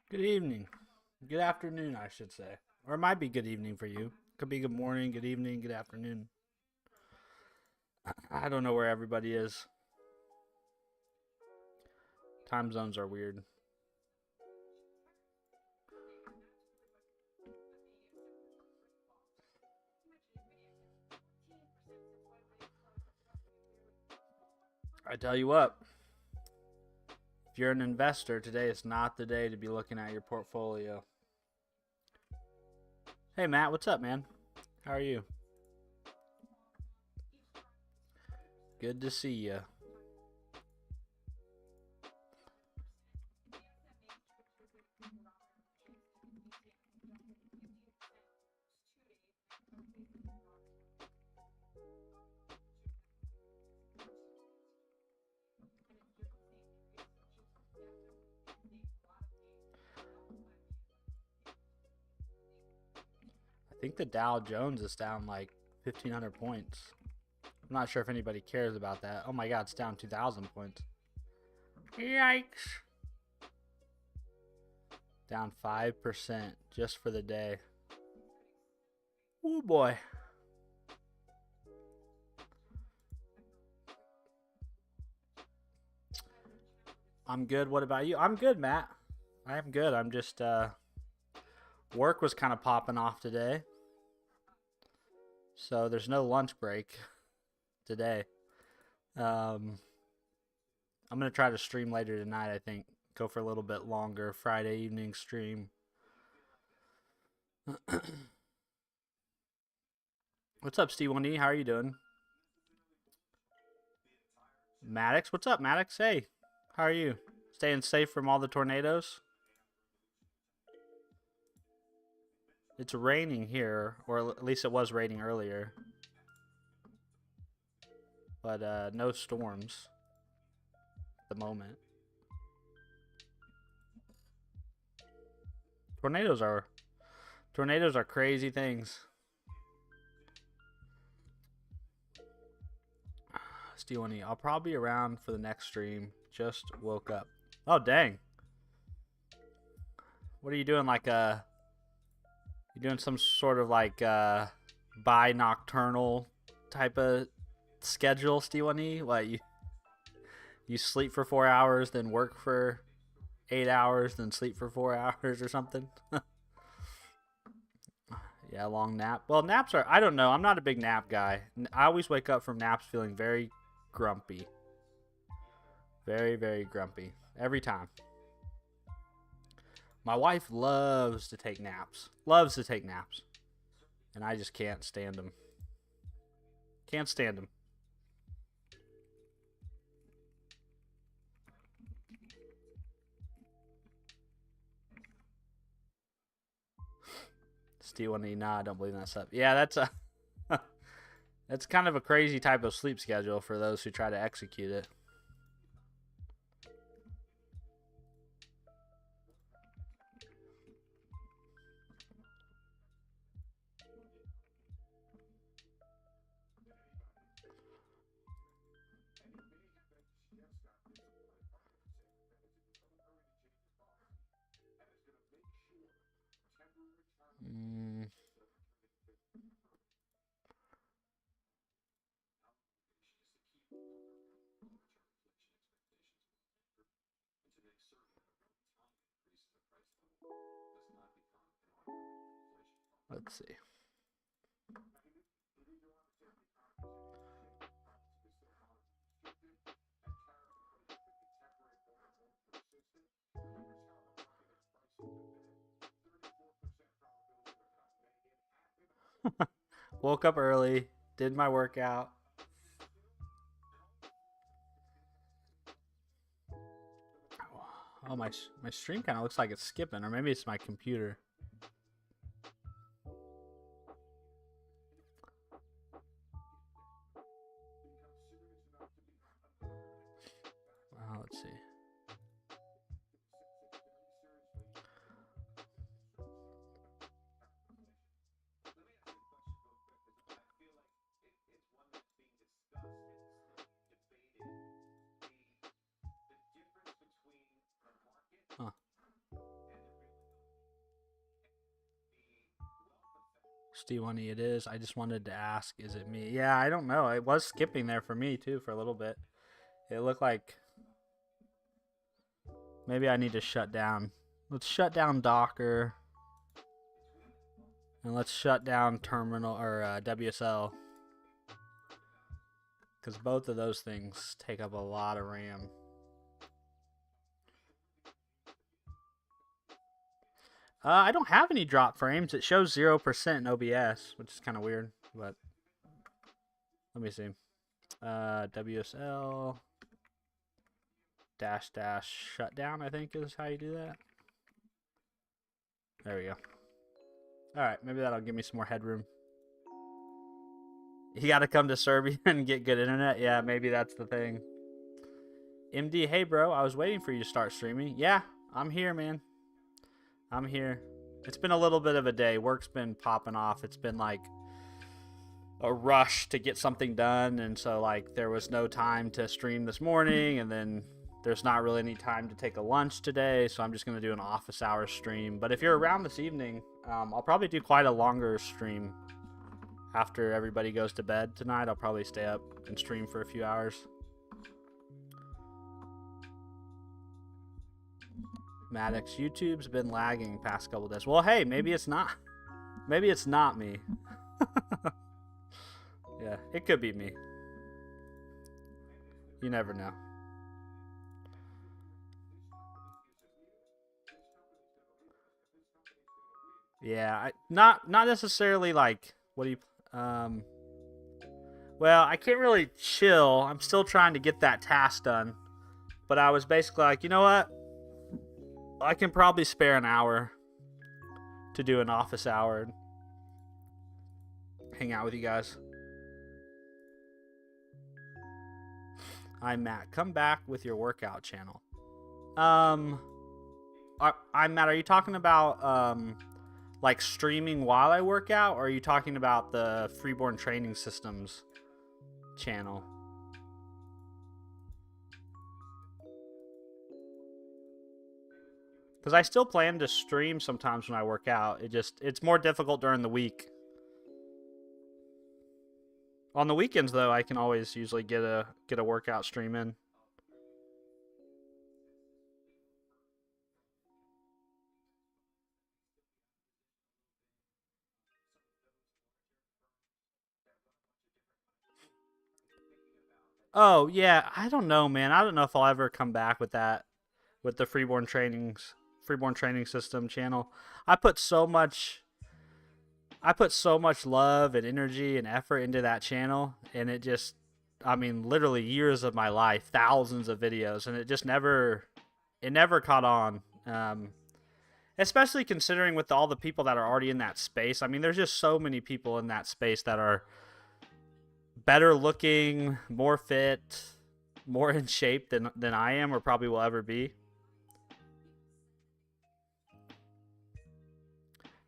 Good evening. Good afternoon, I should say. Or it might be good evening for you. Could be good morning, good evening, good afternoon. I don't know where everybody is. Time zones are weird. I tell you what, if you're an investor, today is not the day to be looking at your portfolio. Hey, Matt, what's up, man? How are you? Good to see you. I think the Dow Jones is down like 1,500 points. I'm not sure if anybody cares about that. Oh my god, it's down 2,000 points. Yikes. Down 5% just for the day. Oh boy. I'm good. What about you? I'm good, Matt. I am good. I'm just work was kind of popping off today. So there's no lunch break today. Um I'm going to try to stream later tonight, I think. Go for a little bit longer Friday evening stream. What's up, Steve 1E? How are you doing? Maddox, what's up, Maddox? Hey, how are you? Staying safe from all the tornadoes? It's raining here, or at least it was raining earlier. But no storms at the moment. Tornadoes are crazy things. Steel E, I'll probably be around for the next stream. Just woke up. Oh dang. What are you doing? Like you doing some sort of like bi-nocturnal type of schedule, Steel E? What you sleep for 4 hours, then work for 8 hours, then sleep for 4 hours or something? Yeah, long nap. Well, naps are, I don't know. I'm not a big nap guy. I always wake up from naps feeling very grumpy. Very, very grumpy. Every time. My wife loves to take naps. Loves to take naps. And I just can't stand them. Can't stand them. Steel and E, nah, I don't believe in that stuff. Yeah, that's a that's kind of a crazy type of sleep schedule for those who try to execute it. Mm, let's see. Woke up early, did my workout. Oh, my stream kind of looks like it's skipping, or maybe it's my computer. Let's see. Huh. Steve1E it is. I just wanted to ask, is it me? Yeah, I don't know. It was skipping there for me too for a little bit. It looked like maybe I need to shut down. Let's shut down Docker. And let's shut down terminal or WSL. Because both of those things take up a lot of RAM. I don't have any drop frames. It shows 0% in OBS, which is kind of weird. But let me see. WSL -- shutdown, I think is how you do that. There we go. Alright, maybe that'll give me some more headroom. You gotta come to Serbia and get good internet? Yeah, maybe that's the thing. MD, hey bro, I was waiting for you to start streaming. Yeah, I'm here, man. I'm here. It's been a little bit of a day. Work's been popping off. It's been like a rush to get something done, and so like there was no time to stream this morning, and then there's not really any time to take a lunch today, so I'm just going to do an office hours stream. But if you're around this evening, I'll probably do quite a longer stream. After everybody goes to bed tonight, I'll probably stay up and stream for a few hours. Maddox, YouTube's been lagging past couple days. Well, hey, maybe it's not. Maybe it's not me. Yeah, it could be me. You never know. Yeah, not necessarily like, what do you well, I can't really chill. I'm still trying to get that task done. But I was basically like, you know what? I can probably spare an hour to do an office hour and hang out with you guys. I'm Matt. Come back with your workout channel. I'm Matt. Are you talking about like streaming while I work out, or are you talking about the Freeborn Training Systems channel? Because I still plan to stream sometimes when I work out. It's more difficult during the week. On the weekends though, I can always usually get a workout stream in. Oh, yeah, I don't know, man. I don't know if I'll ever come back with that, with the Freeborn Training System channel. I put so much love and energy and effort into that channel, and it just, I mean, literally years of my life, thousands of videos, and it just never caught on. Especially considering with all the people that are already in that space. I mean, there's just so many people in that space that are better looking, more fit, more in shape than I am or probably will ever be.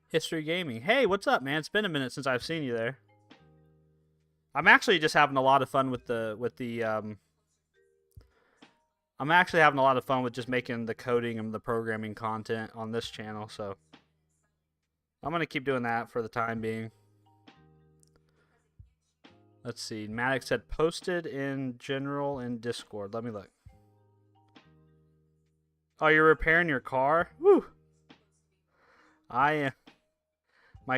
History Gaming. Hey, what's up, man? It's been a minute since I've seen you there. I'm actually just having a lot of fun with I'm actually having a lot of fun with just making the coding and the programming content on this channel, so I'm going to keep doing that for the time being. Let's see. Maddox said posted in general in Discord. Let me look. Oh, you're repairing your car? Woo! My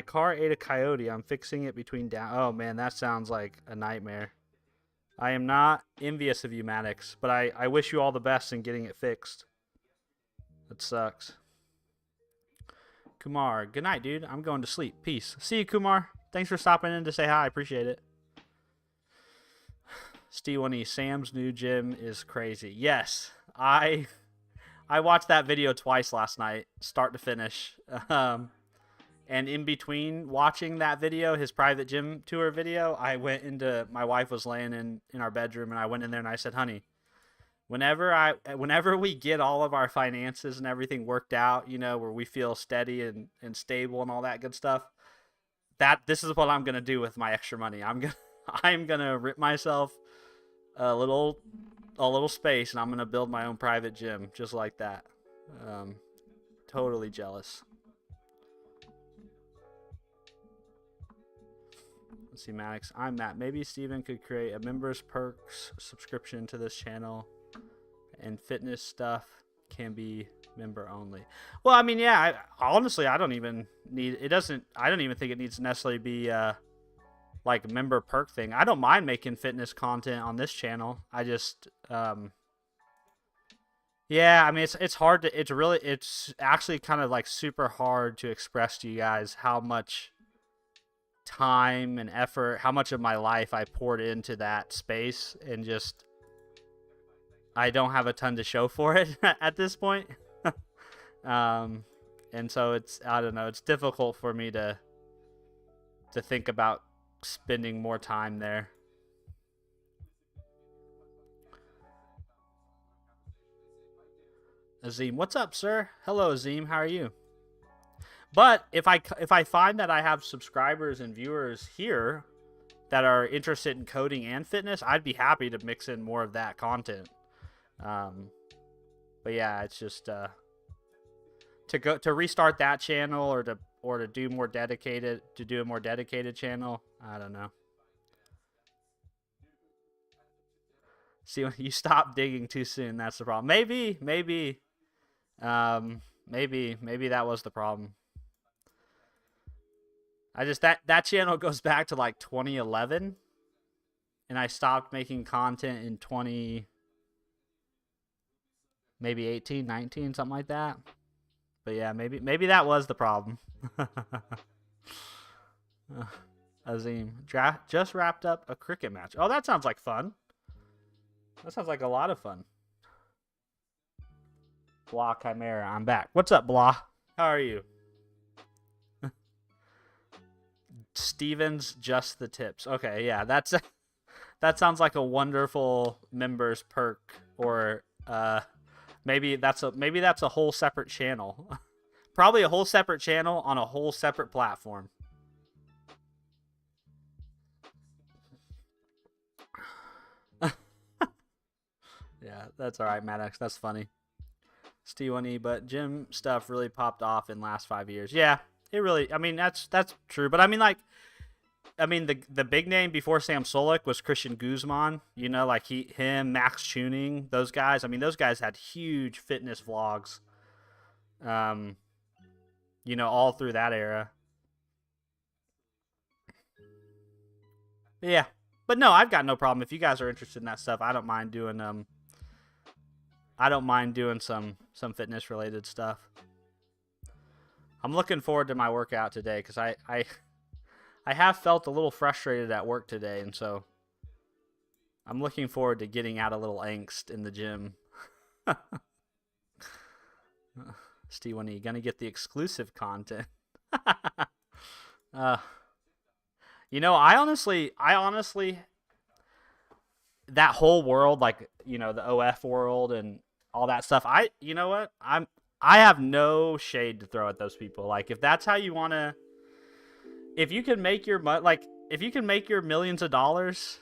car ate a coyote. I'm fixing it between down. Oh man, that sounds like a nightmare. I am not envious of you, Maddox, but I wish you all the best in getting it fixed. That sucks. Kumar, good night, dude. I'm going to sleep. Peace. See you, Kumar. Thanks for stopping in to say hi. I appreciate it. Steve1E, Sam's new gym is crazy. Yes, I watched that video twice last night, start to finish. And in between watching that video, his private gym tour video, I went into, my wife was laying in our bedroom, and I went in there and I said, honey, whenever we get all of our finances and everything worked out, you know, where we feel steady and stable and all that good stuff, this is what I'm going to do with my extra money. I'm going to rip myself a little space, and I'm going to build my own private gym just like that. Totally jealous. Let's see, Maddox. I'm Matt. Maybe Steven could create a members perks subscription to this channel, and fitness stuff can be member only. Well, I mean, yeah. Honestly, I don't even need it. Doesn't. I don't even think it needs to necessarily be like member perk thing. I don't mind making fitness content on this channel. I just yeah, I mean it's hard to it's actually kind of like super hard to express to you guys how much time and effort, how much of my life I poured into that space, and just I don't have a ton to show for it at this point. And so it's, I don't know, it's difficult for me to think about spending more time there. Azim, what's up, sir? Hello, Azim. How are you? But if I find that I have subscribers and viewers here that are interested in coding and fitness, I'd be happy to mix in more of that content. But yeah, it's just to restart that channel or to do more dedicated to do a more dedicated channel. I don't know. See, when you stop digging too soon, that's the problem. Maybe that was the problem. I just that channel goes back to like 2011, and I stopped making content in 20 maybe 18, 19, something like that. But yeah, maybe that was the problem. Azim, just wrapped up a cricket match. Oh, that sounds like fun. That sounds like a lot of fun. Blah Chimera, I'm back. What's up, Blah? How are you? Stevens, just the tips. Okay, yeah, that sounds like a wonderful members perk, or maybe that's a whole separate channel. Probably a whole separate channel on a whole separate platform. Yeah, that's all right, Maddox. That's funny. T1E, but gym stuff really popped off in last 5 years. Yeah, it really. I mean, that's true. But I mean, like, the big name before Sam Sulek was Christian Guzman. You know, like him, Max Tuning, those guys. I mean, those guys had huge fitness vlogs. You know, all through that era. Yeah, but no, I've got no problem if you guys are interested in that stuff. I don't mind doing some fitness related stuff. I'm looking forward to my workout today because I have felt a little frustrated at work today, and so I'm looking forward to getting out a little angst in the gym. Steve1E, gonna get the exclusive content. You know, I honestly, that whole world, like, you know, the OF world and all that stuff. You know what? I have no shade to throw at those people. Like, if that's how you want to, if you can make your if you can make your millions of dollars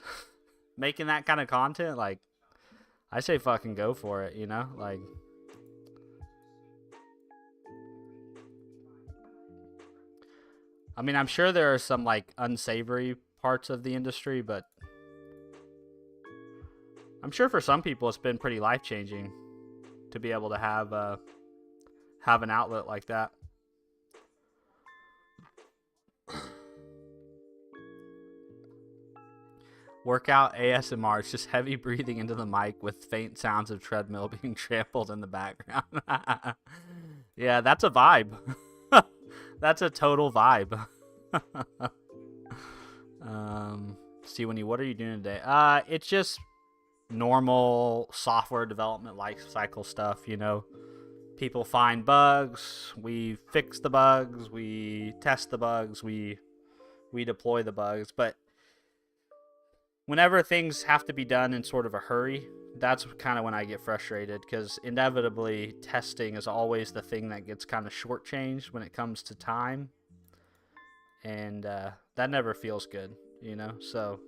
making that kind of content, like, I say fucking go for it, you know? Like, I mean, I'm sure there are some like unsavory parts of the industry, but I'm sure for some people it's been pretty life-changing to be able to have an outlet like that. Workout ASMR. It's just heavy breathing into the mic with faint sounds of treadmill being trampled in the background. Yeah, that's a vibe. That's a total vibe. Steve1E, what are you doing today? It's just normal software development life cycle stuff, you know. People find bugs, we fix the bugs, we test the bugs, we deploy the bugs. But whenever things have to be done in sort of a hurry, that's kind of when I get frustrated, because inevitably testing is always the thing that gets kind of shortchanged when it comes to time, and that never feels good, you know. So,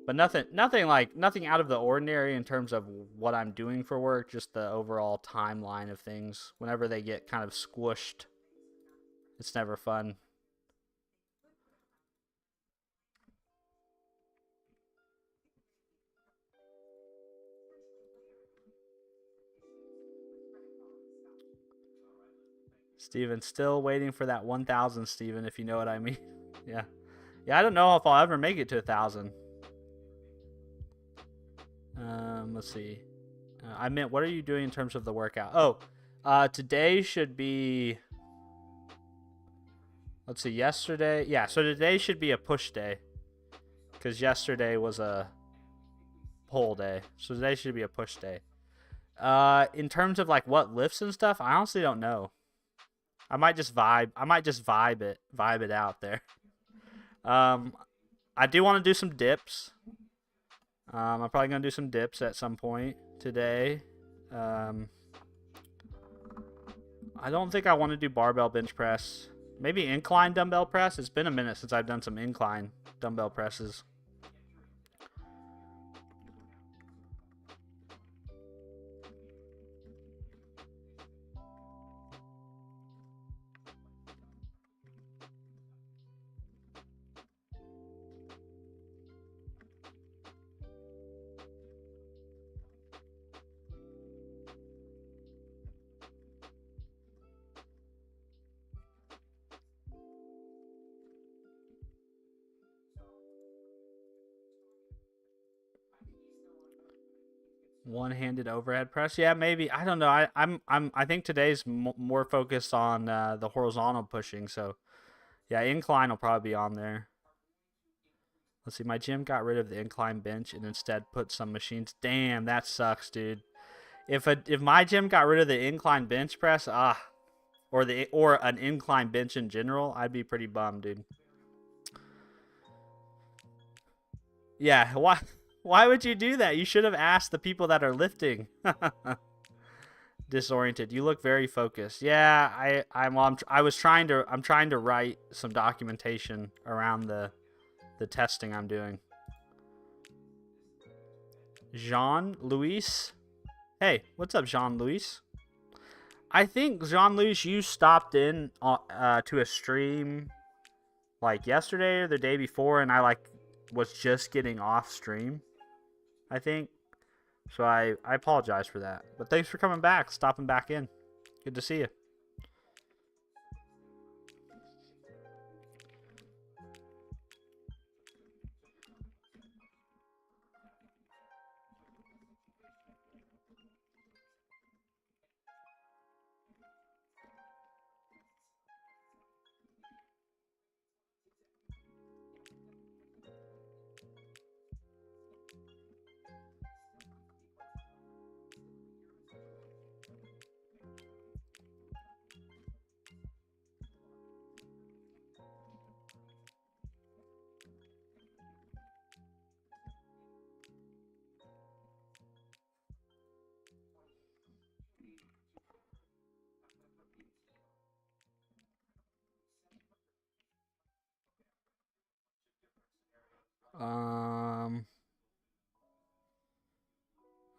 but nothing out of the ordinary in terms of what I'm doing for work, just the overall timeline of things. Whenever they get kind of squished, it's never fun. Steven, still waiting for that 1,000, Steven, if you know what I mean. Yeah. Yeah, I don't know if I'll ever make it to 1,000. Let's see. I meant, what are you doing in terms of the workout? Oh, today should be... Let's see, yesterday... Yeah, so today should be a push day. Because yesterday was a pull day. So today should be a push day. In terms of like what lifts and stuff, I honestly don't know. I might just vibe it out there. I do want to do some dips. I'm probably gonna do some dips at some point today. I don't think I want to do barbell bench press. Maybe incline dumbbell press. It's been a minute since I've done some incline dumbbell presses. One-handed overhead press. Yeah, maybe. I don't know. I think today's more focused on the horizontal pushing. So, yeah, incline will probably be on there. Let's see. My gym got rid of the incline bench and instead put some machines. Damn, that sucks, dude. If my gym got rid of the incline bench press, or an incline bench in general, I'd be pretty bummed, dude. Yeah, why would you do that? You should have asked the people that are lifting. Disoriented. You look very focused. Yeah, I'm trying to write some documentation around the testing I'm doing. Jean Louis. Hey, what's up, Jean Louis? I think Jean Louis, you stopped in to a stream like yesterday or the day before, and I was just getting off stream, I think. So I apologize for that. But thanks for coming back, stopping back in. Good to see you.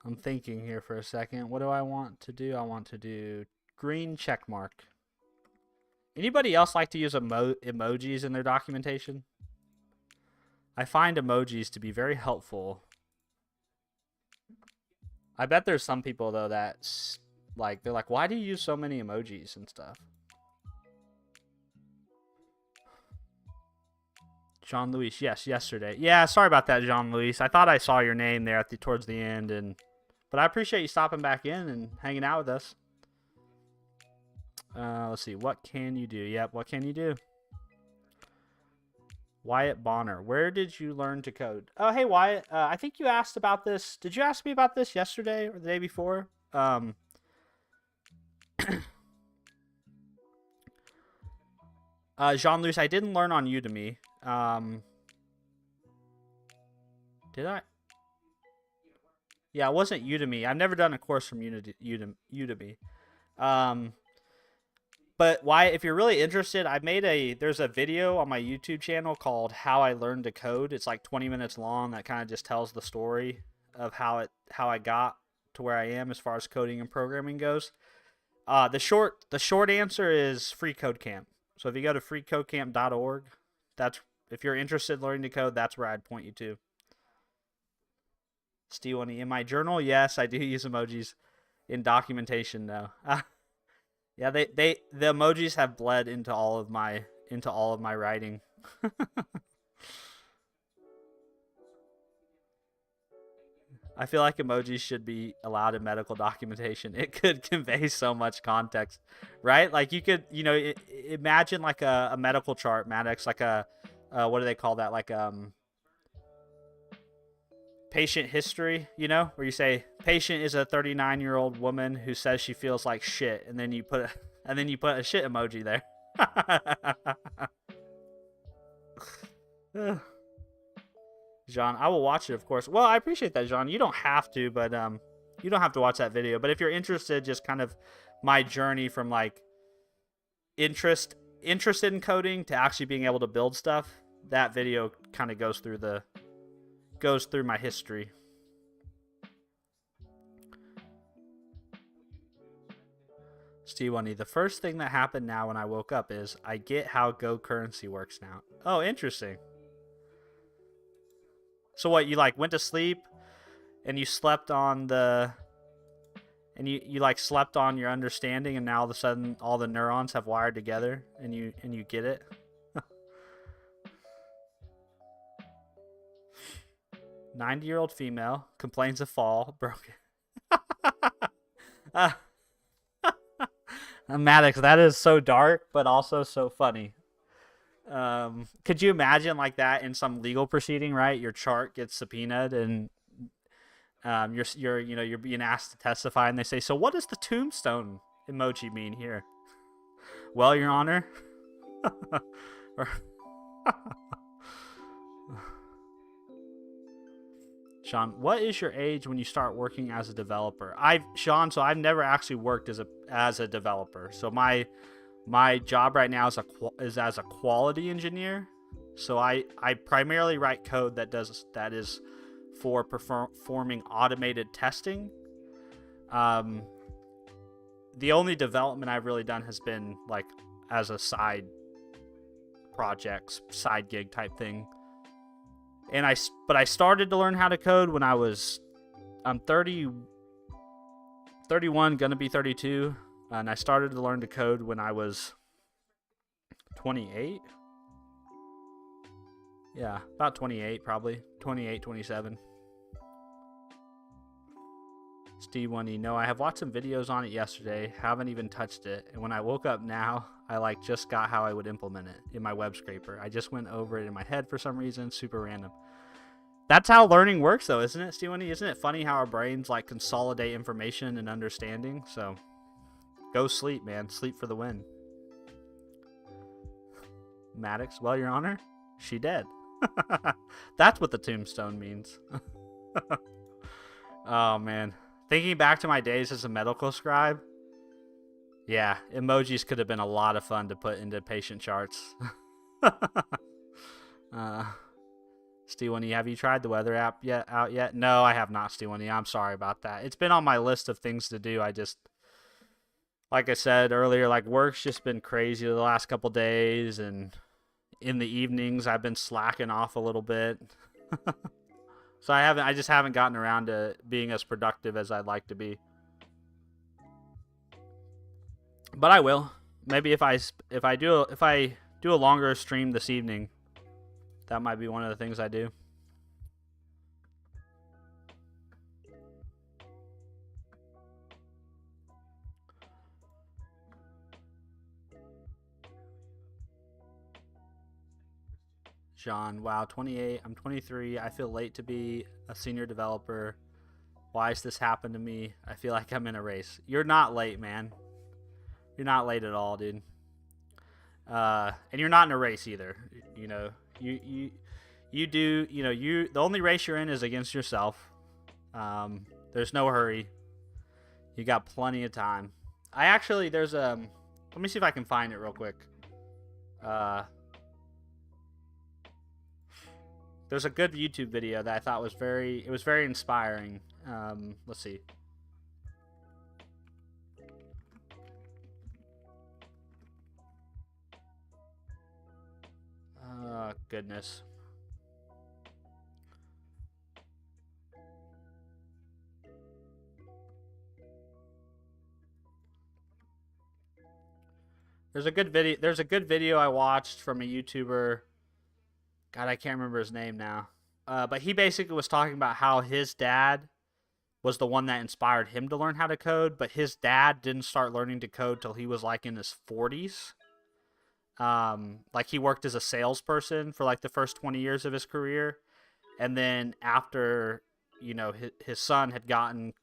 I'm thinking here for a second. What do I want to do? I want to do green check mark. Anybody else like to use emojis in their documentation? I find emojis to be very helpful. I bet there's some people though that's like, they're like, why do you use so many emojis and stuff? Jean Louis, yes, yesterday. Yeah, sorry about that, Jean Louis. I thought I saw your name there towards the end, but I appreciate you stopping back in and hanging out with us. Let's see. What can you do? Yep, what can you do? Wyatt Bonner. Where did you learn to code? Oh, hey, Wyatt. I think you asked about this. Did you ask me about this yesterday or the day before? Jean-Louis, I didn't learn on Udemy. Did I? Yeah, it wasn't Udemy. I've never done a course from Udemy. But Wyatt, if you're really interested, there's a video on my YouTube channel called How I Learned to Code. It's like 20 minutes long. That kind of just tells the story of how I got to where I am as far as coding and programming goes. The short answer is Free Code Camp. So if you go to freecodecamp.org, if you're interested in learning to code, that's where I'd point you to. Steve, in my journal, yes, I do use emojis in documentation though. Yeah, the emojis have bled into all of my writing. I feel like emojis should be allowed in medical documentation. It could convey so much context, right? Like you could, imagine like a medical chart, Maddox, like a, what do they call that? Like patient history, where you say patient is a 39-year-old woman who says she feels like shit, and then you put a shit emoji there. Jean, I will watch it, of course. Well, I appreciate that, Jean. You don't have to, but you don't have to watch that video. But if you're interested, just kind of my journey from like interested in coding to actually being able to build stuff, that video kind of goes through my history. Steve1E, the first thing that happened now when I woke up is I get how Go currency works now. Oh, interesting. So what, you like went to sleep and you slept on the and you like slept on your understanding, and now all of a sudden all the neurons have wired together and you get it? 90-year-old female complains of fall broken. Maddox, that is so dark but also so funny. Could you imagine like that in some legal proceeding, right? Your chart gets subpoenaed and you're being asked to testify, and they say, so what does the tombstone emoji mean here? Well, Your Honor. Sean, what is your age when you start working as a developer? Sean, so I've never actually worked as a developer. So my job right now is as a quality engineer. So I primarily write code that is for performing automated testing. The only development I've really done has been like as a side project, side gig type thing. And I started to learn how to code when I'm 31, gonna be 32, and I started to learn to code when I was 28. Yeah, about 28 probably. 28, 27. Steve1E, no, I have watched some videos on it yesterday, haven't even touched it, and when I woke up now, I like just got how I would implement it in my web scraper. I just went over it in my head for some reason, super random. That's how learning works though, isn't it, Steve1E? Isn't it funny how our brains like consolidate information and understanding? So go sleep, man. Sleep for the win. Maddox, well, Your Honor, she dead. That's what the tombstone means. Oh man. Thinking back to my days as a medical scribe, yeah, emojis could have been a lot of fun to put into patient charts. Steve1E, have you tried the weather app out yet? No, I have not, Steve1E. I'm sorry about that. It's been on my list of things to do. I just, like I said earlier, like work's just been crazy the last couple days, and in the evenings I've been slacking off a little bit. So I just haven't gotten around to being as productive as I'd like to be. But I will. Maybe if I do a longer stream this evening, that might be one of the things I do. John, wow, 28. I'm 23. I feel late to be a senior developer. Why has this happened to me? I feel like I'm in a race. You're not late, man. You're not late at all, dude. And you're not in a race either. You do. The only race you're in is against yourself. There's no hurry. You got plenty of time. There's let me see if I can find it real quick. There's a good YouTube video that I thought was very inspiring. Let's see. Goodness. There's a good video. There's a good video I watched from a YouTuber. God, I can't remember his name now. But he basically was talking about how his dad was the one that inspired him to learn how to code, but his dad didn't start learning to code till he was like in his 40s. Like he worked as a salesperson for like the first 20 years of his career, and then after his son had gotten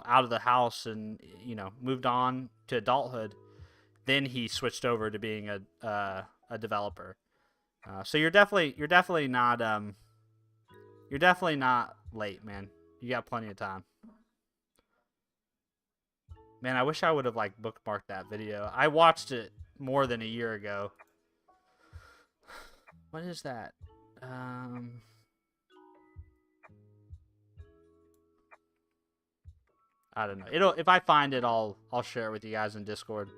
out of the house and moved on to adulthood, then he switched over to being a developer. So you're definitely not late, man. You got plenty of time. Man, I wish I would have like bookmarked that video. I watched it more than a year ago. What is that? I don't know. If I find it, I'll share it with you guys in Discord.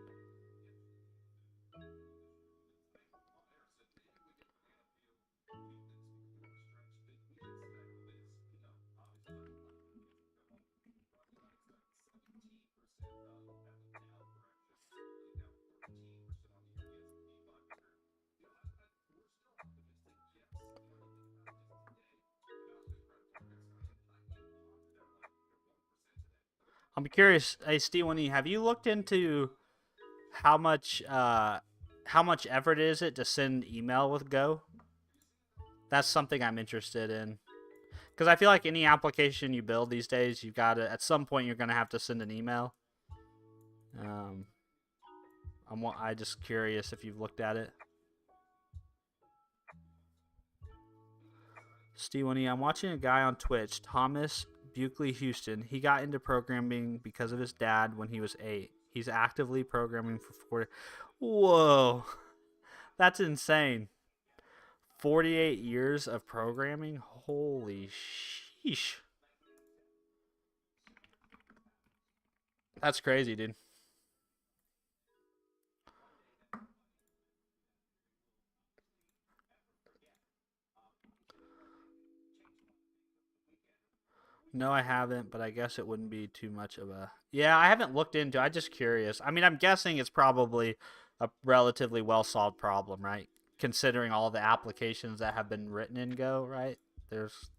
I'm curious, hey Steve, have you looked into how much effort is it to send email with Go? That's something I'm interested in. Because I feel like any application you build these days, you've got to, at some point, you're going to have to send an email. I'm just curious if you've looked at it. Steve, I'm watching a guy on Twitch, Thomas Buckley Houston. He got into programming because of his dad when he was 8. He's actively programming for 40. Whoa, that's insane. 48 years of programming? Holy sheesh. That's crazy, dude. No, I haven't, but I guess it wouldn't be too much of a... Yeah, I haven't looked into it. I'm just curious. I mean, I'm guessing it's probably a relatively well-solved problem, right? Considering all the applications that have been written in Go, right? There's...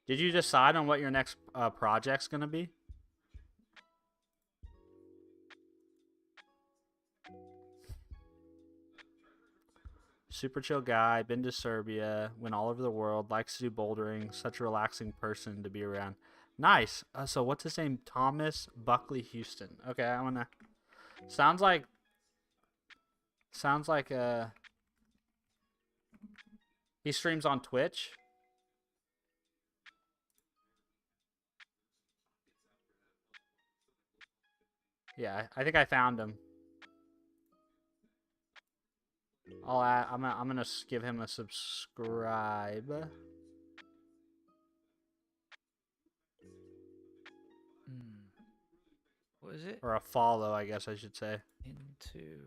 Did you decide on what your next project's going to be? Super chill guy, been to Serbia, went all over the world, likes to do bouldering, such a relaxing person to be around. Nice. So what's his name? Thomas Buckley Houston. Okay, I wanna. Sounds like. He streams on Twitch. Yeah, I think I found him. I'm gonna give him a subscribe. What is it? Or a follow, I guess I should say. Into.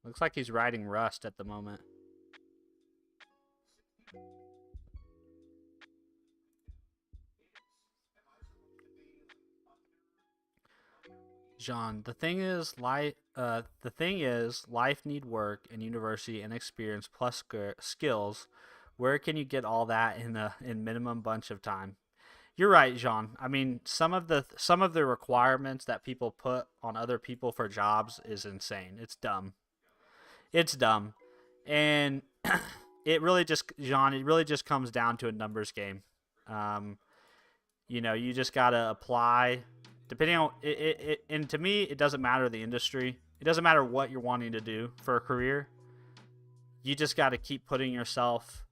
Looks like he's riding Rust at the moment. John, the thing is, life need work and university and experience plus skills. Where can you get all that in minimum bunch of time? You're right, Jean. I mean, some of the requirements that people put on other people for jobs is insane. It's dumb. It's dumb, and it really just, Jean. It really just comes down to a numbers game. You just gotta apply. Depending on it, and to me, it doesn't matter the industry. It doesn't matter what you're wanting to do for a career. You just got to keep putting yourself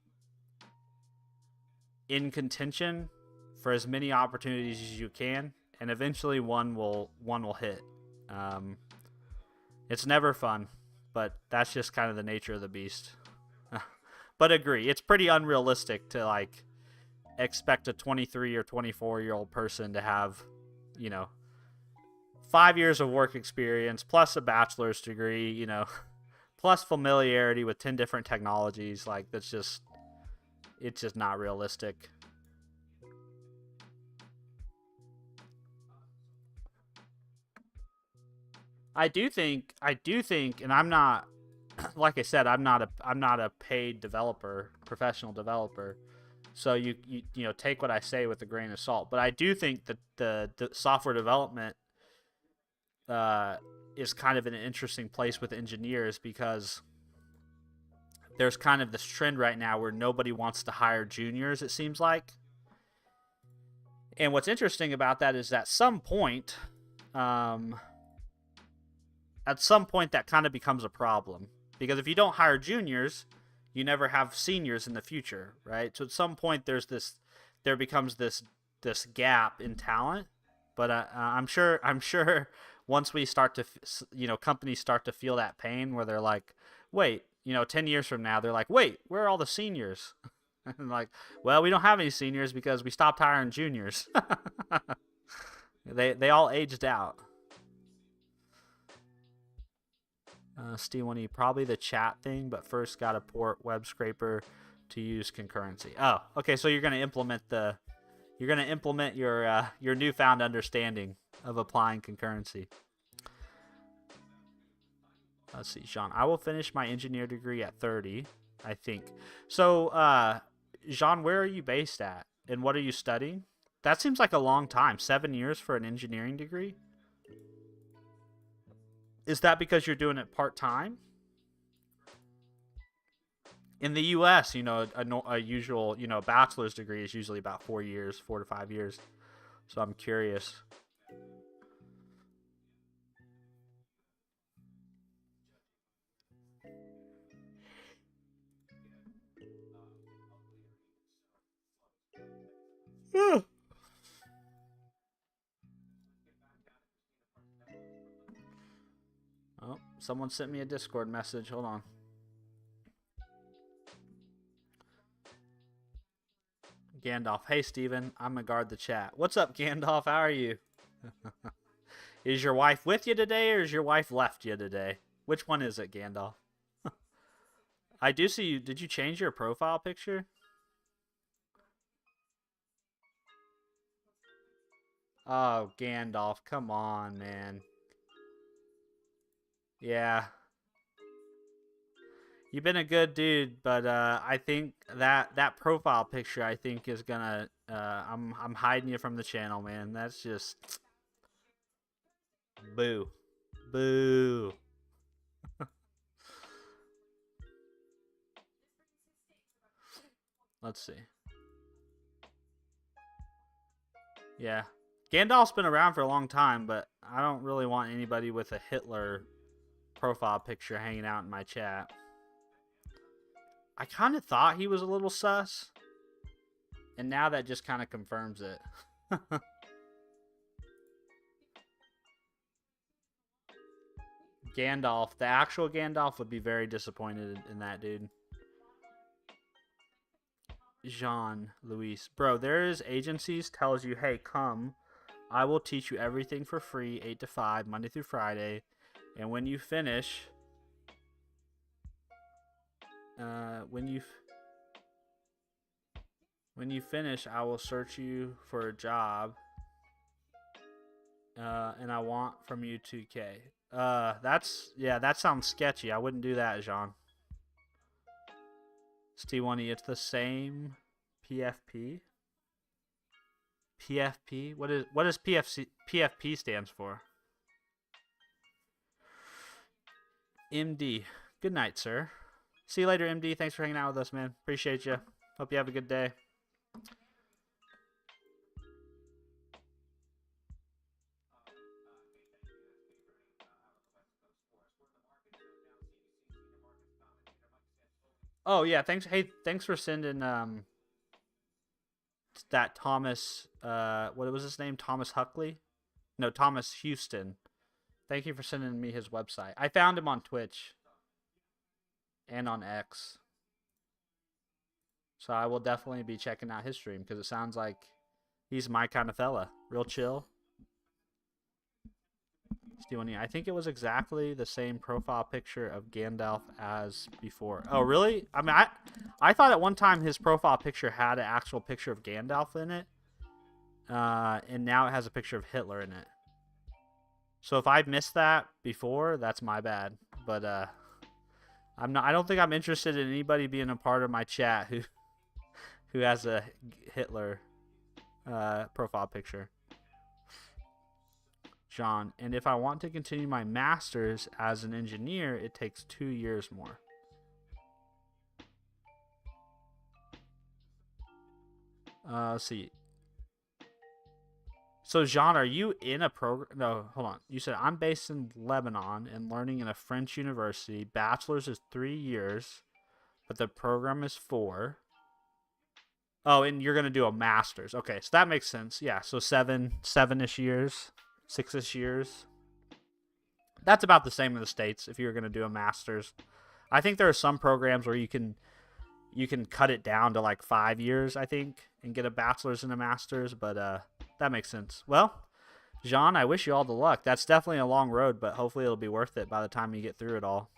in contention for as many opportunities as you can, and eventually one will hit. It's never fun, but that's just kind of the nature of the beast. But agree, it's pretty unrealistic to like expect a 23 or 24-year-old person to have, you know, 5 years of work experience plus a bachelor's degree, you know, plus familiarity with 10 different technologies. Like, it's just not realistic. I do think, and I'm not, like I said, I'm not a paid developer, professional developer. So you know, take what I say with a grain of salt. But I do think that the software development is kind of an interesting place with engineers, because there's kind of this trend right now where nobody wants to hire juniors, it seems like. And what's interesting about that is at some point that kind of becomes a problem, because if you don't hire juniors, you never have seniors in the future, right? So at some point there becomes this gap in talent. But I'm sure once we start to, you know, companies start to feel that pain where they're like, wait, you know, 10 years from now, they're like, wait, where are all the seniors? And like, well, we don't have any seniors because we stopped hiring juniors. They all aged out. Steve1E, probably the chat thing, but first got to port web scraper to use concurrency. Oh, okay, so you're going to implement your newfound understanding of applying concurrency. Let's see, Jean. I will finish my engineer degree at 30, I think. So, Jean, where are you based at? And what are you studying? That seems like a long time. 7 years for an engineering degree? Is that because you're doing it part-time? In the U.S., you know, a usual, you know, bachelor's degree is usually about 4 years, 4 to 5 years. So I'm curious. Oh, someone sent me a Discord message. Hold on. Gandalf. Hey, Steven. I'm going to guard the chat. What's up, Gandalf? How are you? Is your wife with you today, or is your wife left you today? Which one is it, Gandalf? I do see you. Did you change your profile picture? Oh, Gandalf. Come on, man. Yeah. You've been a good dude, but I think that profile picture, I think, is gonna I'm hiding you from the channel, man. That's just boo. Boo. Let's see. Yeah. Gandalf's been around for a long time, but I don't really want anybody with a Hitler profile picture hanging out in my chat. I kind of thought he was a little sus, and now that just kind of confirms it. Gandalf, the actual Gandalf, would be very disappointed in that dude. Jean Louis, bro, there's agencies tells you, hey, come, I will teach you everything for free, 8 to 5, Monday through Friday, and when you finish, when you finish, I will search you for a job, and I want from you 2K. That sounds sketchy. I wouldn't do that, Jean. Steve1E, it's the same PFP. PFP? What does PFP stands for? MD. Good night, sir. See you later, MD. Thanks for hanging out with us, man. Appreciate you. Hope you have a good day. Oh yeah, thanks. Hey, thanks for sending that Thomas. What was his name? Thomas Huckley? No, Thomas Houston. Thank you for sending me his website. I found him on Twitch and on X. So I will definitely be checking out his stream because it sounds like he's my kind of fella. Real chill. Steven, I think it was exactly the same profile picture of Gandalf as before. Oh, really? I mean, I thought at one time his profile picture had an actual picture of Gandalf in it. And now it has a picture of Hitler in it. So if I missed that before, that's my bad. But I don't think I'm interested in anybody being a part of my chat who has a Hitler profile picture. John, and if I want to continue my master's as an engineer, it takes 2 years more. Let's see. So, Jean, are you in a program? No, hold on. You said, I'm based in Lebanon and learning in a French university. Bachelor's is 3 years, but the program is 4. Oh, and you're going to do a master's. Okay, so that makes sense. Yeah, so 7-ish years, 6-ish years. That's about the same in the States if you're going to do a master's. I think there are some programs where you can cut it down to like 5 years, I think, and get a bachelor's and a master's, but that makes sense. Well, Jean, I wish you all the luck. That's definitely a long road, but hopefully it'll be worth it by the time you get through it all.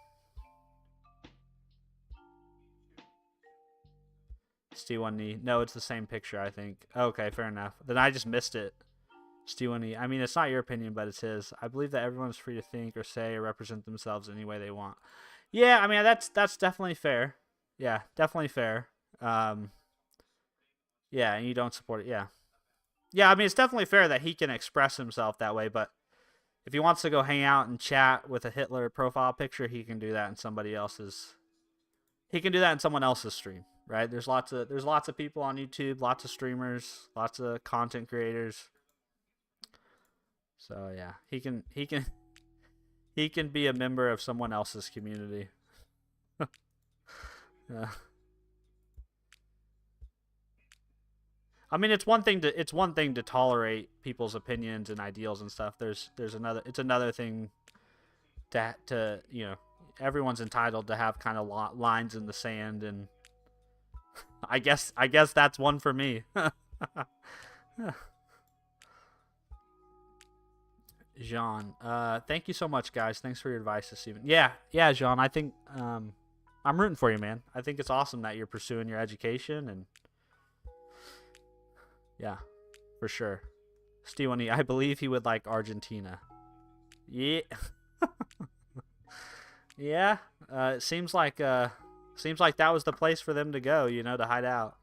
Stewie, no, it's the same picture, I think. Okay, fair enough. Then I just missed it. Stewie, I mean, it's not your opinion, but it's his. I believe that everyone's free to think or say or represent themselves any way they want. Yeah, I mean, that's definitely fair. Yeah, definitely fair. Yeah, and you don't support it. Yeah. Yeah, I mean, it's definitely fair that he can express himself that way, but if he wants to go hang out and chat with a Hitler profile picture, he can do that in somebody else's. He can do that in someone else's stream, right? There's lots of people on YouTube, lots of streamers, lots of content creators. So yeah, he can be a member of someone else's community. I mean, it's one thing to tolerate people's opinions and ideals and stuff. There's another thing to everyone's entitled to have kind of lines in the sand, and I guess that's one for me. Jean, thank you so much, guys. Thanks for your advice this evening. Yeah, Jean. I think I'm rooting for you, man. I think it's awesome that you're pursuing your education, and yeah, for sure. Stewie, I believe he would like Argentina. Yeah. Yeah. It seems like that was the place for them to go, to hide out.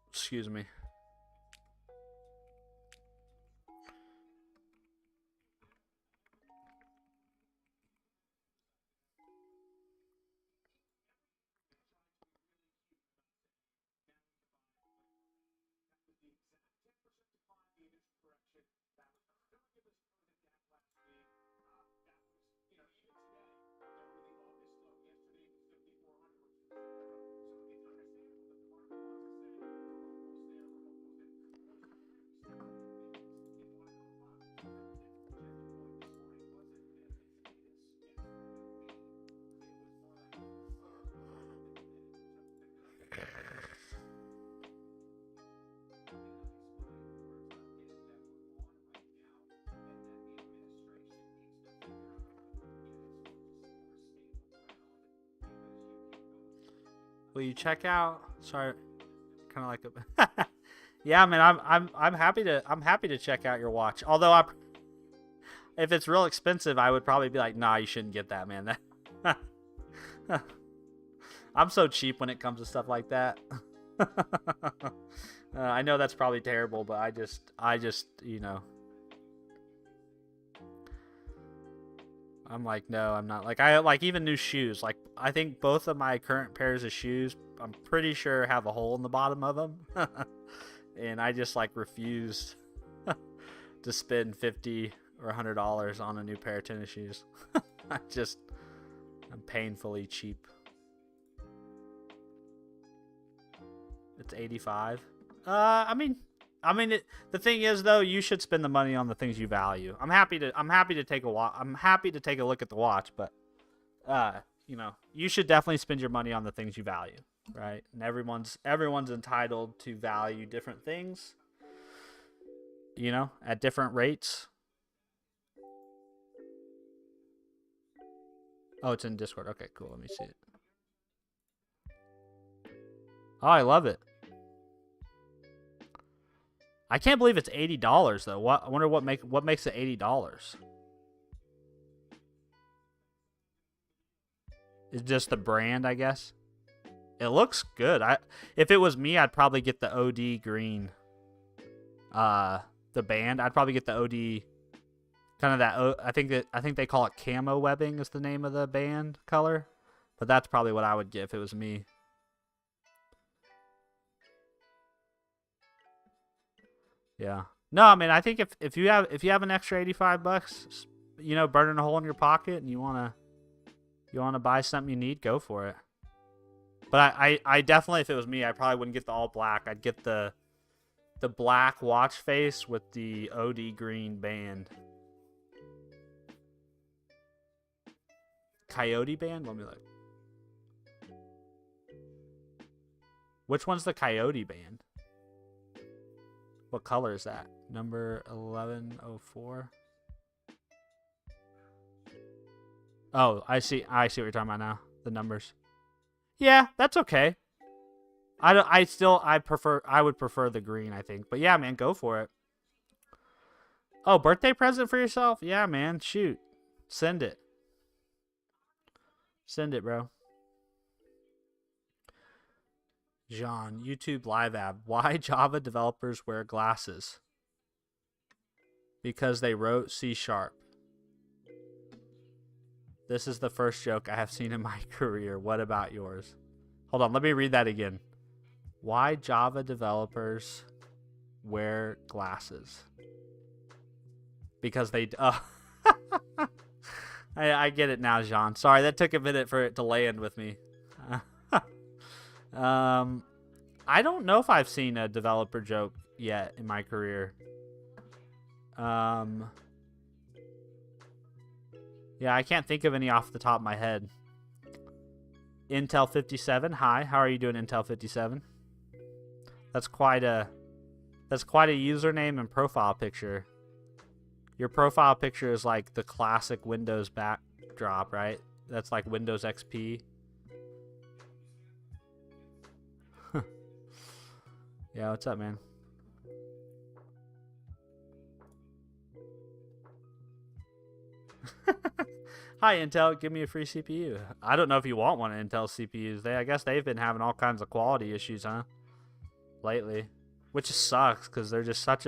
Excuse me. Will you check out? Sorry, kind of like a. Yeah, man, I'm happy to check out your watch. Although if it's real expensive, I would probably be like, nah, you shouldn't get that, man. I'm so cheap when it comes to stuff like that. I know that's probably terrible, but I just I'm like, no, I'm not. Like, I like even new shoes. Like, I think both of my current pairs of shoes, I'm pretty sure have a hole in the bottom of them. And I just like refused to spend $50 or $100 on a new pair of tennis shoes. I'm painfully cheap. It's 85. I mean, I mean, the thing is though, you should spend the money on the things you value. I'm happy to take a look at the watch, but you know, you should definitely spend your money on the things you value, right? And everyone's entitled to value different things, you know, at different rates. Oh, it's in Discord. Okay, cool. Let me see it. Oh, I love it. I can't believe it's $80 though. I wonder what makes it $80. It's just the brand, I guess. It looks good. If it was me, I'd probably get the OD green. The band. I'd probably get the OD. Kind of that. I think they call it camo webbing is the name of the band color, but that's probably what I would get if it was me. Yeah. No, I mean, I think if you have an extra $85, you know, burning a hole in your pocket, and you wanna buy something you need, go for it. But I definitely, if it was me, I probably wouldn't get the all black. I'd get the black watch face with the OD green band. Coyote band? Let me look. Which one's the Coyote band? What color is that? Number 1104. Oh, I see what you're talking about now. The numbers. Yeah, that's okay. I would prefer the green, I think. But yeah, man, go for it. Oh, birthday present for yourself? Yeah, man, shoot. Send it. Send it, bro. Jean, YouTube live app. Why Java developers wear glasses? Because they wrote C#. This is the first joke I have seen in my career. What about yours? Hold on, let me read that again. Why Java developers wear glasses? Because they... I get it now, Jean. Sorry, that took a minute for it to land with me. I don't know if I've seen a developer joke yet in my career. Yeah, I can't think of any off the top of my head. Intel 57, hi. How are you doing, Intel 57? That's quite a username and profile picture. Your profile picture is like the classic Windows backdrop, right? That's like Windows XP. Yeah, what's up, man? Hi, Intel. Give me a free CPU. I don't know if you want one of Intel's CPUs. I guess they've been having all kinds of quality issues, huh? Lately, which just sucks because they're just such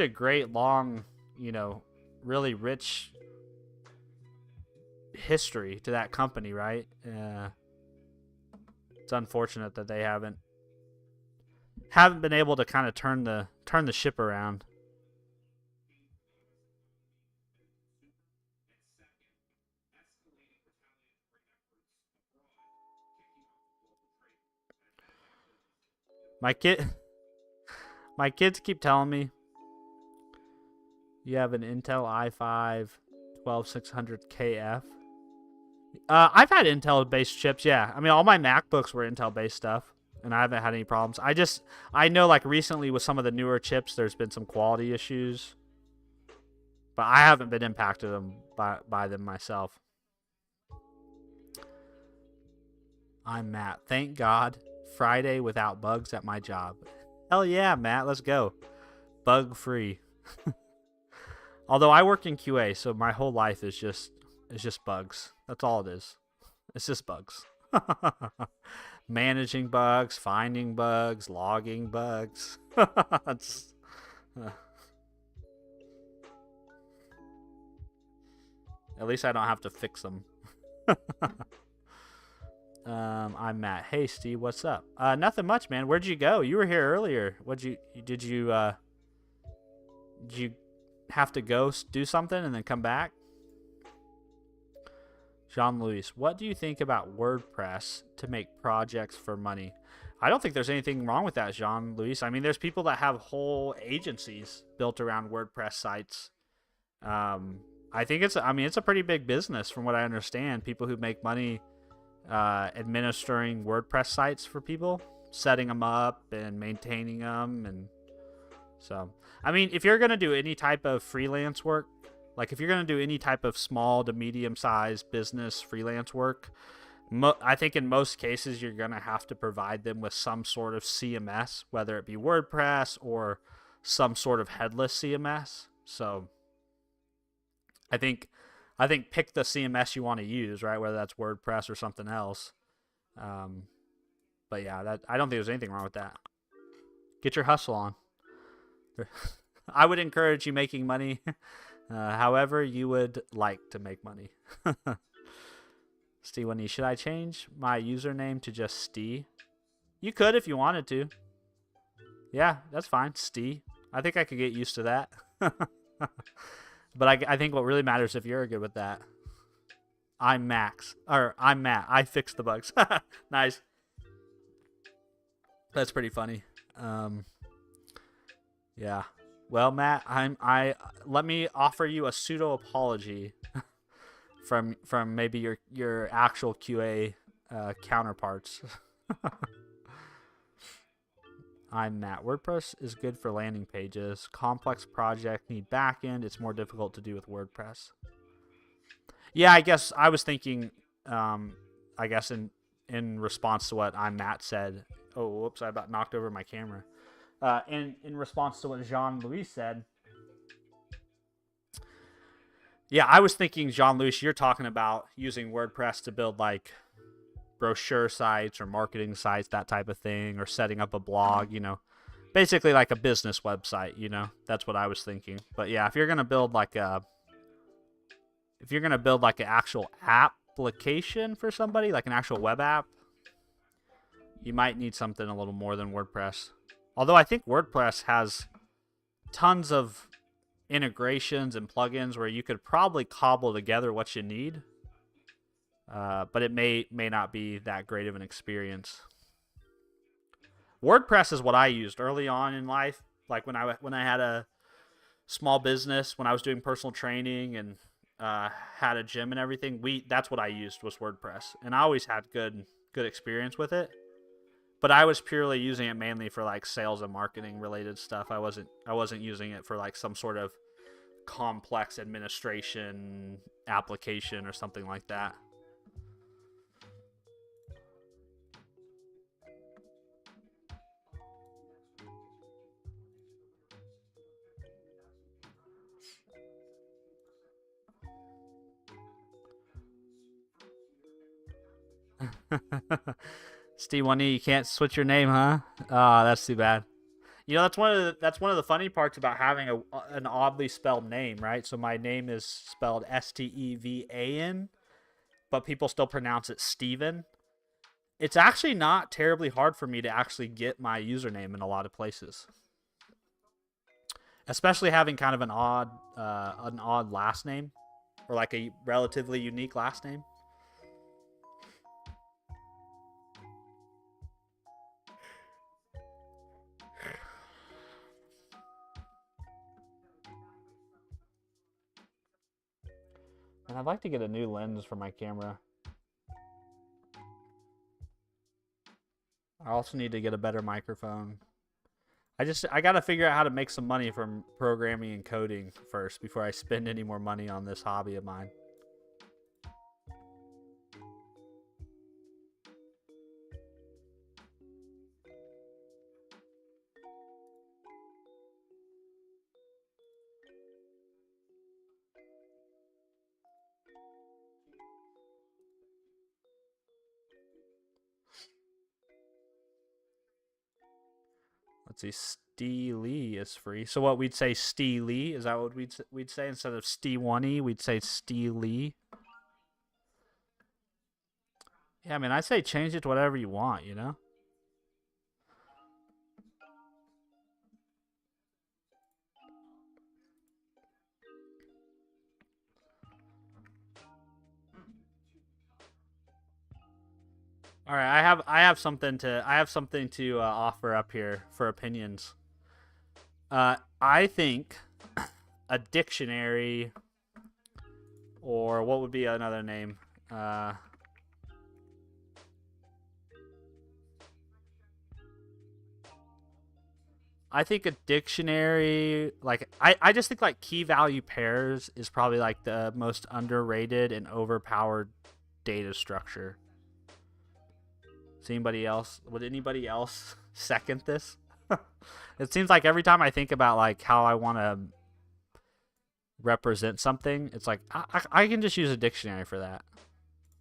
a great long, you know, really rich history to that company, right? It's unfortunate that they haven't been able to kind of turn the ship around. My kids keep telling me you have an Intel i5 12600KF. I've had Intel-based chips, yeah. I mean, all my MacBooks were Intel-based stuff, and I haven't had any problems. I know, like, recently with some of the newer chips, there's been some quality issues, but I haven't been impacted by them myself. I'm Matt. Thank God. Friday without bugs at my job. Hell yeah, Matt. Let's go. Bug free. Although I work in QA, so my whole life is just bugs. That's all it is. It's just bugs. Managing bugs, finding bugs, logging bugs. At least I don't have to fix them. I'm Matt. Hey, Steve, what's up? Nothing much, man. Where'd you go? You were here earlier. Did you have to go do something and then come back? Jean-Louis, what do you think about WordPress to make projects for money? I don't think there's anything wrong with that, Jean Luis. I mean, there's people that have whole agencies built around WordPress sites. I think it's a pretty big business from what I understand. People who make money administering WordPress sites for people, setting them up and maintaining them. And so, I mean, if you're going to do any type of freelance work, like if you're going to do any type of small to medium sized business freelance work, I think in most cases you're going to have to provide them with some sort of CMS, whether it be WordPress or some sort of headless CMS. So I think pick the CMS you want to use, right? Whether that's WordPress or something else. But yeah, I don't think there's anything wrong with that. Get your hustle on. I would encourage you making money however you would like to make money. Stee1E, should I change my username to just Stee? You could if you wanted to. Yeah, that's fine. Stee. I think I could get used to that. But I think what really matters if you're good with that. I'm Max. Or I'm Matt. I fixed the bugs. Nice. That's pretty funny. Yeah. Well, Matt, let me offer you a pseudo apology from maybe your actual QA counterparts. I'm Matt. WordPress is good for landing pages. Complex project need backend. It's more difficult to do with WordPress. Yeah, I guess I was thinking. I guess in response to what I'm Matt said. Oh, whoops! I about knocked over my camera. In response to what Jean Louis said. Yeah, I was thinking, Jean Louis, you're talking about using WordPress to build like brochure sites or marketing sites, that type of thing, or setting up a blog, basically like a business website, that's what I was thinking. But yeah, if you're going to build like an actual application for somebody, like an actual web app, you might need something a little more than WordPress. Although I think WordPress has tons of integrations and plugins where you could probably cobble together what you need. But it may not be that great of an experience. WordPress is what I used early on in life, like when I had a small business, when I was doing personal training and had a gym and everything. That's what I used was WordPress, and I always had good experience with it. But I was purely using it mainly for like sales and marketing related stuff. I wasn't using it for like some sort of complex administration application or something like that. Stee1E, you can't switch your name, huh? Oh, that's too bad. That's one of the funny parts about having an oddly spelled name, right? So my name is spelled Stevan, but people still pronounce it Steven. It's actually not terribly hard for me to actually get my username in a lot of places, especially having kind of an odd last name, or like a relatively unique last name. And I'd like to get a new lens for my camera. I also need to get a better microphone. I got to figure out how to make some money from programming and coding first before I spend any more money on this hobby of mine. Let's see, Steely is free. So what we'd say, Steely, is that what we'd say instead of Stee1E? We'd say Steely. Yeah, I mean, I say change it to whatever you want, All right, I have something to offer up here for opinions. I think a dictionary, or what would be another name? Uh, I think a dictionary, like I just think like key value pairs is probably like the most underrated and overpowered data structure. Would anybody else second this? It seems like every time I think about like how I want to represent something, it's like I can just use a dictionary for that.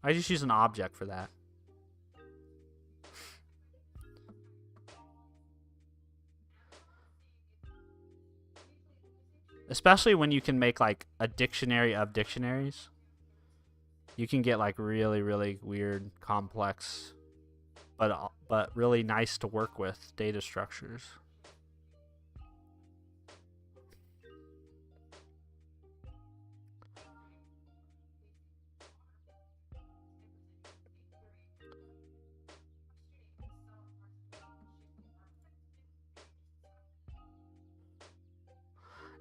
I just use an object for that. Especially when you can make like a dictionary of dictionaries. You can get like really really weird, complex, but really nice to work with data structures.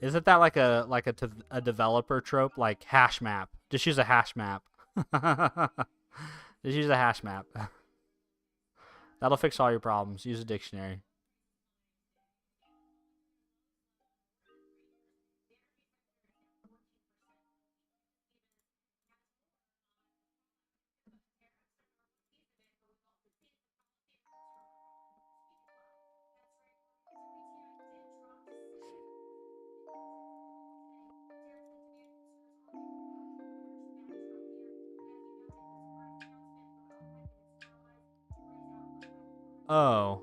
Isn't that like a developer trope, like hash map? Just use a hash map. Just use a hash map. That'll fix all your problems. Use a dictionary. Oh.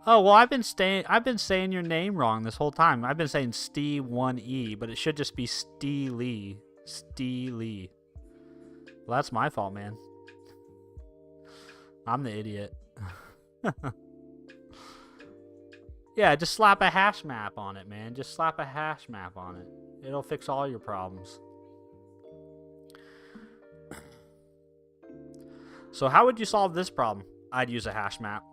Oh well, I've been saying your name wrong this whole time. I've been saying Stee1E, but it should just be Steely. Steely. Well, that's my fault, man. I'm the idiot. Yeah, just slap a hash map on it, man. Just slap a hash map on it. It'll fix all your problems. So how would you solve this problem? I'd use a hash map.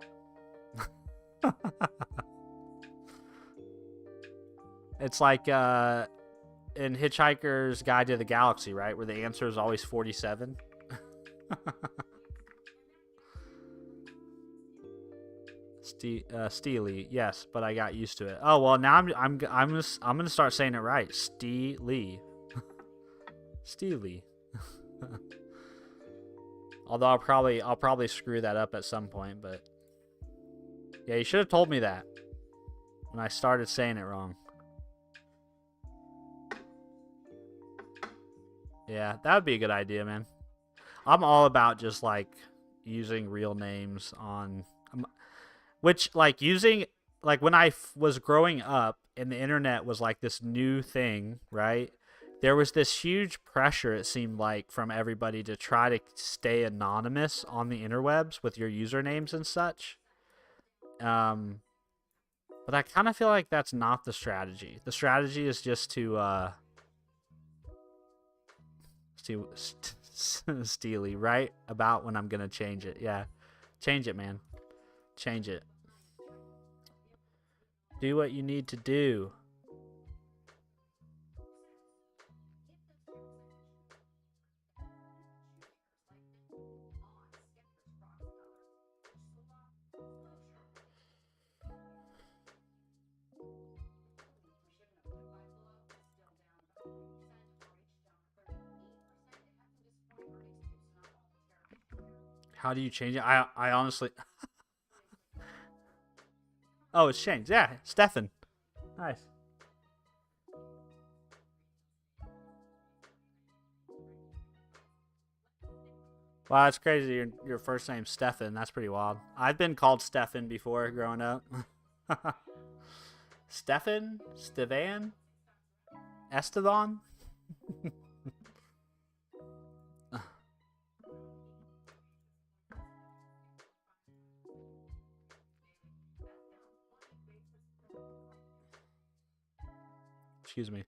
It's like in Hitchhiker's Guide to the Galaxy, right? Where the answer is always 47. Steely, yes, but I got used to it. Oh well, now I'm gonna start saying it right. Steely, Steely. Although I'll probably screw that up at some point, but yeah, you should have told me that when I started saying it wrong. Yeah, that would be a good idea, man. I'm all about just like using real names on, which like using like when I was growing up and the internet was like this new thing, right? There was this huge pressure, it seemed like, from everybody to try to stay anonymous on the interwebs with your usernames and such. Um, but I kind of feel like that's not the strategy. The strategy is just to Steely, right about when I'm gonna change it. Yeah, change it, man. Change it. Do what you need to do. How do you change it? I honestly. Oh, it's changed. Yeah, Stefan. Nice. Wow, that's crazy. Your first name's Stefan. That's pretty wild. I've been called Stefan before growing up. Stefan? Stevan? Esteban? Excuse me.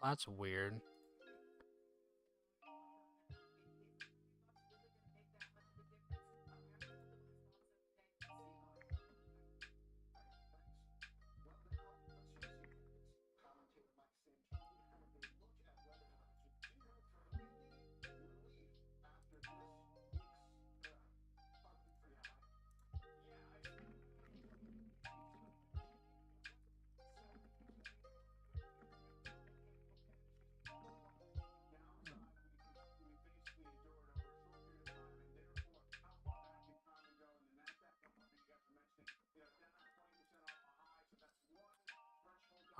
That's weird.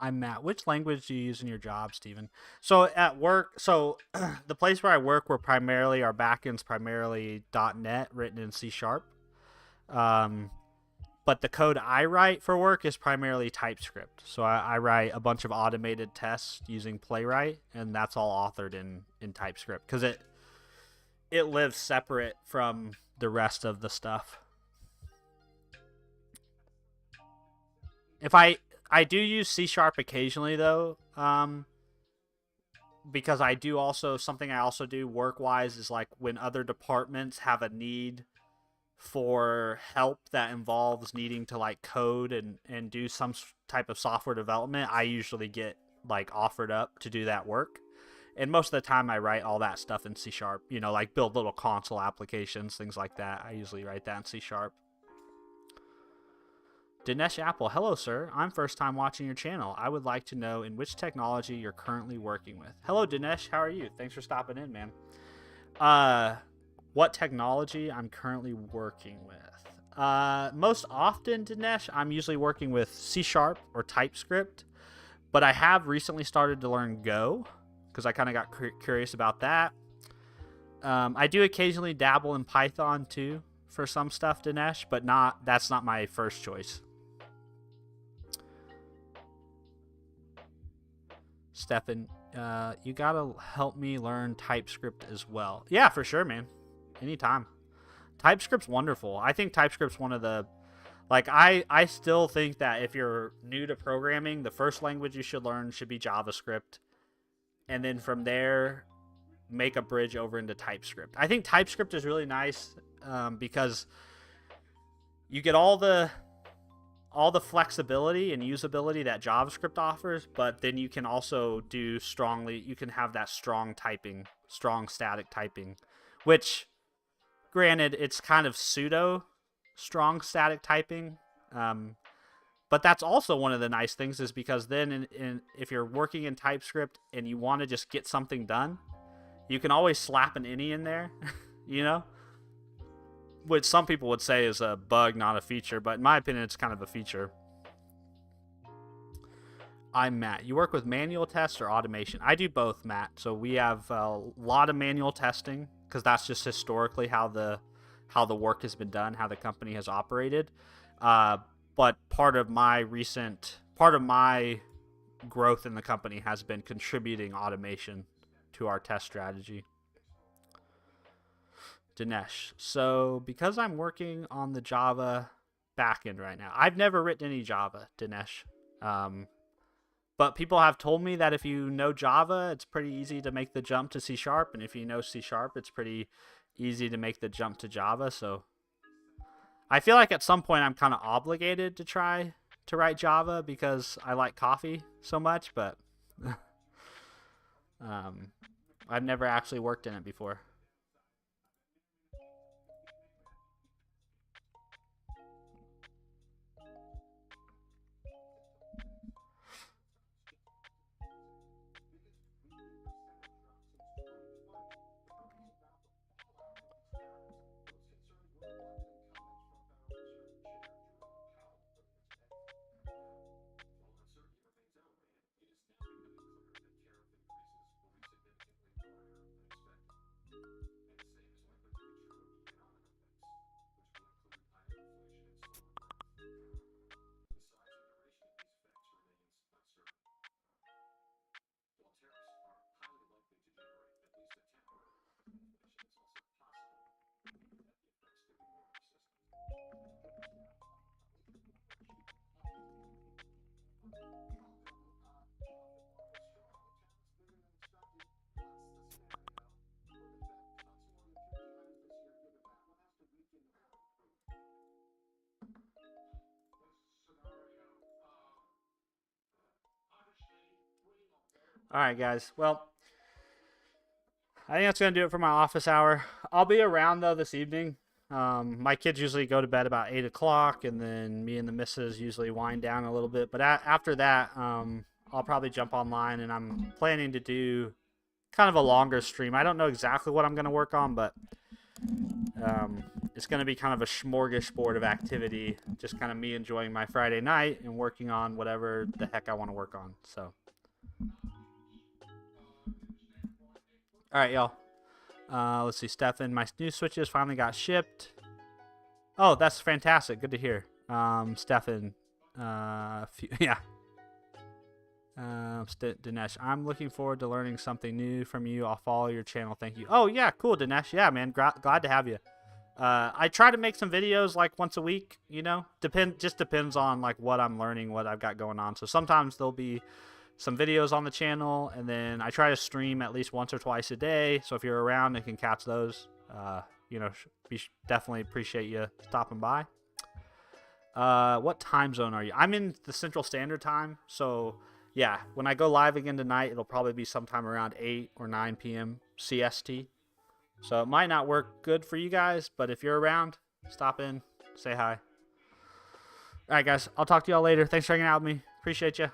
I'm Matt. Which language do you use in your job, Steven? So at work, the place where I work, our backend's primarily .NET written in C sharp. Um, but the code I write for work is primarily TypeScript. So I write a bunch of automated tests using Playwright, and that's all authored in TypeScript because it lives separate from the rest of the stuff. If I do use C sharp occasionally though, because I do also something I also do work wise is like when other departments have a need for help that involves needing to like code and do some type of software development, I usually get like offered up to do that work. And most of the time I write all that stuff in C sharp, like build little console applications, things like that. I usually write that in C sharp. Dinesh Apple, hello sir. I'm first time watching your channel. I would like to know in which technology you're currently working with. Hello Dinesh, how are you? Thanks for stopping in, man. What technology I'm currently working with? Most often, Dinesh, I'm usually working with C Sharp or TypeScript, but I have recently started to learn Go because I kind of got curious about that. I do occasionally dabble in Python too for some stuff, Dinesh, but that's not my first choice. Stefan, you gotta help me learn TypeScript as well. Yeah, for sure, man. Anytime. TypeScript's wonderful. I think TypeScript's one of the I still think that if you're new to programming, the first language you should learn should be JavaScript. And then from there, make a bridge over into TypeScript. I think TypeScript is really nice because you get all the flexibility and usability that JavaScript offers, but then you can also you can have that strong static typing, which granted, it's kind of pseudo strong static typing. But that's also one of the nice things is because then if you're working in TypeScript and you want to just get something done, you can always slap an any in there, which some people would say is a bug, not a feature. But in my opinion, it's kind of a feature. I'm Matt. You work with manual tests or automation? I do both, Matt. So we have a lot of manual testing because that's just historically how the work has been done, how the company has operated. But part of my growth in the company has been contributing automation to our test strategy. Dinesh, so because I'm working on the Java backend right now, I've never written any Java, Dinesh. But people have told me that if you know Java, it's pretty easy to make the jump to C Sharp, and if you know C Sharp, it's pretty easy to make the jump to Java. So I feel like at some point I'm kind of obligated to try to write Java because I like coffee so much, but I've never actually worked in it before. All right, guys. Well, I think that's gonna do it for my office hour. I'll be around though this evening. My kids usually go to bed about 8 o'clock, and then me and the missus usually wind down a little bit. But after that, I'll probably jump online, and I'm planning to do kind of a longer stream. I don't know exactly what I'm gonna work on, but it's gonna be kind of a smorgasbord of activity. Just kind of me enjoying my Friday night and working on whatever the heck I want to work on. So. All right, y'all. Let's see, Stefan. My new switches finally got shipped. Oh, that's fantastic. Good to hear. Stefan. Yeah. Dinesh, I'm looking forward to learning something new from you. I'll follow your channel. Thank you. Oh, yeah, cool, Dinesh. Yeah, man. Glad to have you. I try to make some videos like once a week, you know. Just depends on like what I'm learning, what I've got going on. So sometimes there'll be some videos on the channel, and then I try to stream at least once or twice a day. So if you're around and can catch those, definitely appreciate you stopping by. What time zone are you? I'm in the Central Standard Time, so yeah, when I go live again tonight, it'll probably be sometime around 8 or 9 p.m. CST. So it might not work good for you guys, but if you're around, stop in, say hi. All right, guys, I'll talk to y'all later. Thanks for hanging out with me. Appreciate you.